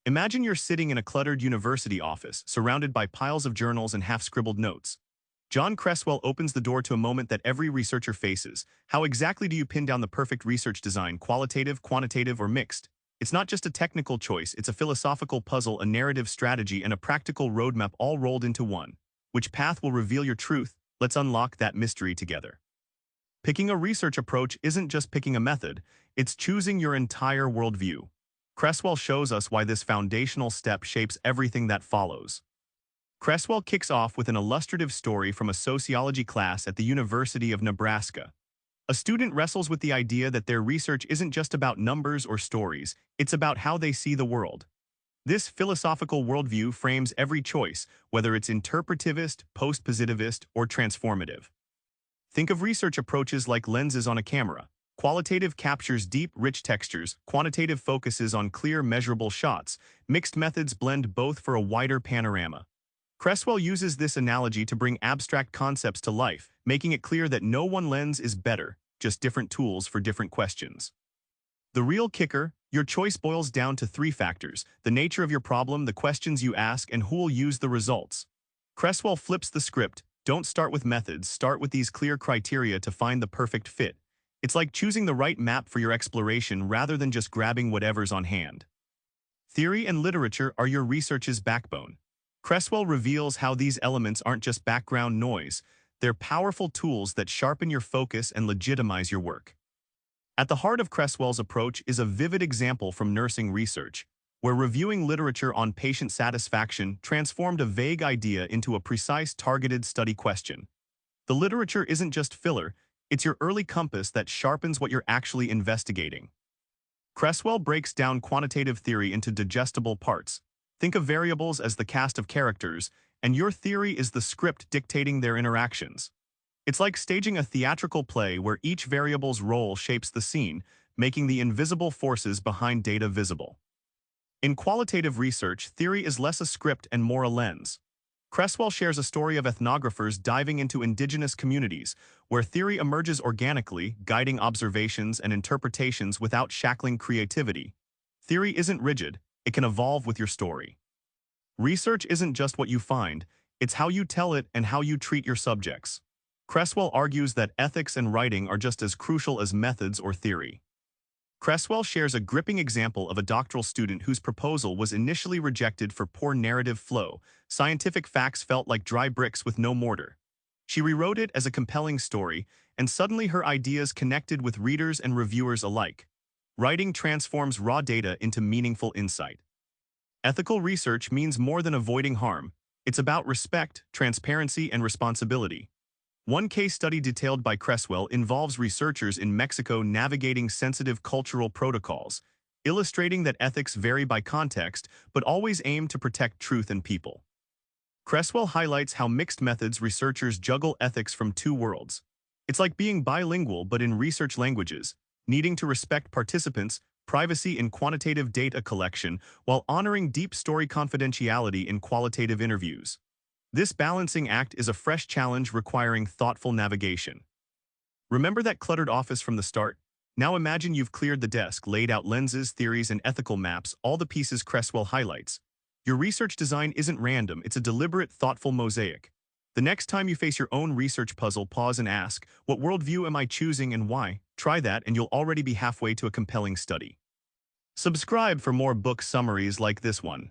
Imagine you're sitting in a cluttered university office, surrounded by piles of journals and half-scribbled notes. John Creswell opens the door to a moment that every researcher faces. How exactly do you pin down the perfect research design, qualitative, quantitative, or mixed? It's not just a technical choice, it's a philosophical puzzle, a narrative strategy, and a practical roadmap all rolled into one. Which path will reveal your truth? Let's unlock that mystery together. Picking a research approach isn't just picking a method, it's choosing your entire worldview. Creswell shows us why this foundational step shapes everything that follows. Creswell kicks off with an illustrative story from a sociology class at the University of Nebraska. A student wrestles with the idea that their research isn't just about numbers or stories, it's about how they see the world. This philosophical worldview frames every choice, whether it's interpretivist, post-positivist, or transformative. Think of research approaches like lenses on a camera. Qualitative captures deep, rich textures, quantitative focuses on clear, measurable shots, mixed methods blend both for a wider panorama. Creswell uses this analogy to bring abstract concepts to life, making it clear that no one lens is better, just different tools for different questions. The real kicker, your choice boils down to three factors: the nature of your problem, the questions you ask, and who will use the results. Creswell flips the script. Don't start with methods, start with these clear criteria to find the perfect fit. It's like choosing the right map for your exploration rather than just grabbing whatever's on hand. Theory and literature are your research's backbone. Creswell reveals how these elements aren't just background noise, they're powerful tools that sharpen your focus and legitimize your work. At the heart of Creswell's approach is a vivid example from nursing research, where reviewing literature on patient satisfaction transformed a vague idea into a precise, targeted study question. The literature isn't just filler, it's your early compass that sharpens what you're actually investigating. Creswell breaks down quantitative theory into digestible parts. Think of variables as the cast of characters, and your theory is the script dictating their interactions. It's like staging a theatrical play where each variable's role shapes the scene, making the invisible forces behind data visible. In qualitative research, theory is less a script and more a lens. Creswell shares a story of ethnographers diving into indigenous communities, where theory emerges organically, guiding observations and interpretations without shackling creativity. Theory isn't rigid, it can evolve with your story. Research isn't just what you find, it's how you tell it and how you treat your subjects. Creswell argues that ethics and writing are just as crucial as methods or theory. Creswell shares a gripping example of a doctoral student whose proposal was initially rejected for poor narrative flow. Scientific facts felt like dry bricks with no mortar. She rewrote it as a compelling story, and suddenly her ideas connected with readers and reviewers alike. Writing transforms raw data into meaningful insight. Ethical research means more than avoiding harm. It's about respect, transparency, and responsibility. One case study detailed by Creswell involves researchers in Mexico navigating sensitive cultural protocols, illustrating that ethics vary by context but always aim to protect truth and people. Creswell highlights how mixed methods researchers juggle ethics from two worlds. It's like being bilingual but in research languages, needing to respect participants' privacy in quantitative data collection while honoring deep story confidentiality in qualitative interviews. This balancing act is a fresh challenge requiring thoughtful navigation. Remember that cluttered office from the start? Now imagine you've cleared the desk, laid out lenses, theories, and ethical maps, all the pieces Creswell highlights. Your research design isn't random, it's a deliberate, thoughtful mosaic. The next time you face your own research puzzle, pause and ask, what worldview am I choosing and why? Try that and you'll already be halfway to a compelling study. Subscribe for more book summaries like this one.